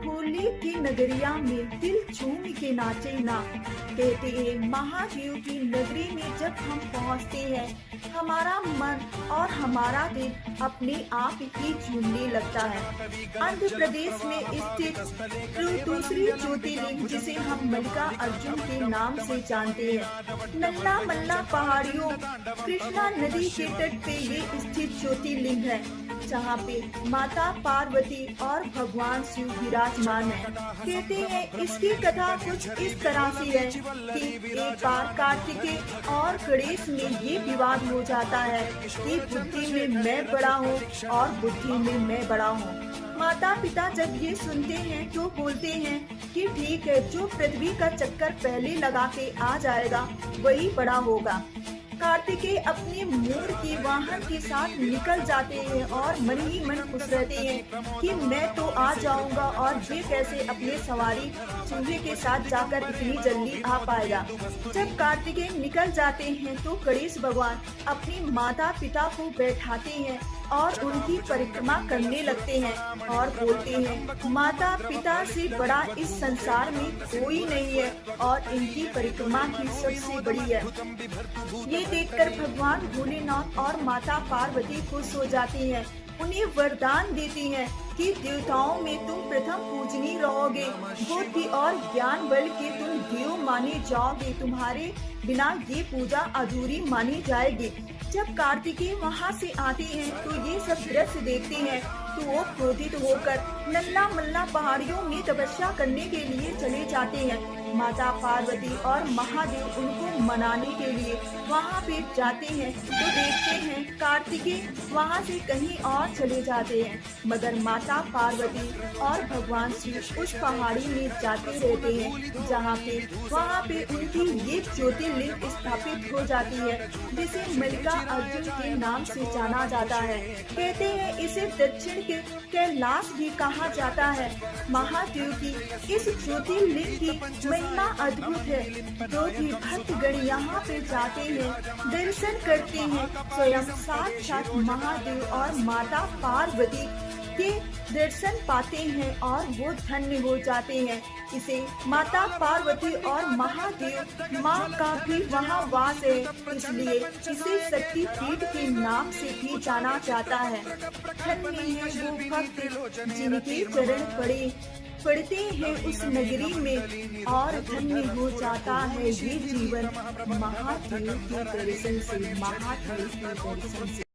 होली की नगरिया में दिल झूम के नाचे ना। कहते हैं महादेव की नगरी में जब हम पहुंचते हैं हमारा मन और हमारा दिल अपने आप ही झूमने लगता है। आंध्र प्रदेश में स्थित दूसरी ज्योतिर्लिंग जिसे हम मल्लिका अर्जुन के नाम से जानते हैं, नल्ला मल्ला पहाड़ियों कृष्णा नदी के तट पे ये स्थित ज्योतिर्लिंग है, जहाँ पे माता पार्वती और भगवान शिव विराजमान है। कहते हैं इसकी कथा कुछ इस तरह से है कि एक बार कार्तिकेय और गणेश में ये विवाद हो जाता है कि बुद्धि में मैं बड़ा हूँ और बुद्धि में मैं बड़ा हूँ। माता पिता जब ये सुनते हैं तो बोलते हैं कि ठीक है, जो पृथ्वी का चक्कर पहले लगा के आ जाएगा वही बड़ा होगा। कार्तिकेय अपने मूड के वाहन के साथ निकल जाते हैं और मन ही मन खुश रहते हैं कि मैं तो आ जाऊंगा और ये कैसे अपने सवारी चूहे के साथ जाकर इतनी जल्दी आ पाएगा। जब कार्तिकेय निकल जाते हैं तो गणेश भगवान अपनी माता पिता को बैठाते हैं और उनकी परिक्रमा करने लगते हैं और बोलते हैं माता पिता से बड़ा इस संसार में कोई नहीं है और इनकी परिक्रमा ही सबसे बड़ी है। ये देखकर भगवान भोलेनाथ और माता पार्वती खुश हो जाती हैं, उन्हें वरदान देती हैं कि देवताओं में तुम प्रथम पूजनीय रहोगे, बुद्धि और ज्ञान बल के तुम देव माने जाओगे, तुम्हारे बिना ये पूजा अधूरी मानी जाएगी। जब कार्तिकेय वहाँ से आते हैं तो ये सब दृश्य देखते हैं तो वो क्रोधित होकर नल्ला मल्ला पहाड़ियों में तपस्या करने के लिए चले जाते हैं। माता पार्वती और महादेव उनको मनाने के लिए वहाँ पे जाते हैं तो देखते हैं कार्तिकेय वहाँ से कहीं और चले जाते हैं, मगर माता पार्वती और भगवान शिव उस पहाड़ी में जाते रहते हैं जहाँ पे वहाँ पे उनकी ये ज्योतिर्लिंग स्थापित हो जाती है जिसे मल्लिका अर्जुन के नाम से जाना जाता है। कहते हैं इसे दक्षिण के कैलाश भी कहा जाता है। महादेव की इस ज्योतिर्लिंग की महिमा अद्भुत है, जो भी भक्तगण यहाँ पे जाते हैं दर्शन करते हैं स्वयं साक्षात महादेव और माता पार्वती के दर्शन पाते हैं और वो धन्य हो जाते हैं। इसे माता पार्वती और महादेव माँ का भी वहाँ वास है, इसलिए इसे शक्ति पीठ के नाम से भी जाना जाता है। धन्य है वो भक्त जिनके चरण पड़ते हैं उस नगरी में और धन्य हो जाता है ये जीवन महादेव के दर्शन से, महादेव के दर्शन से।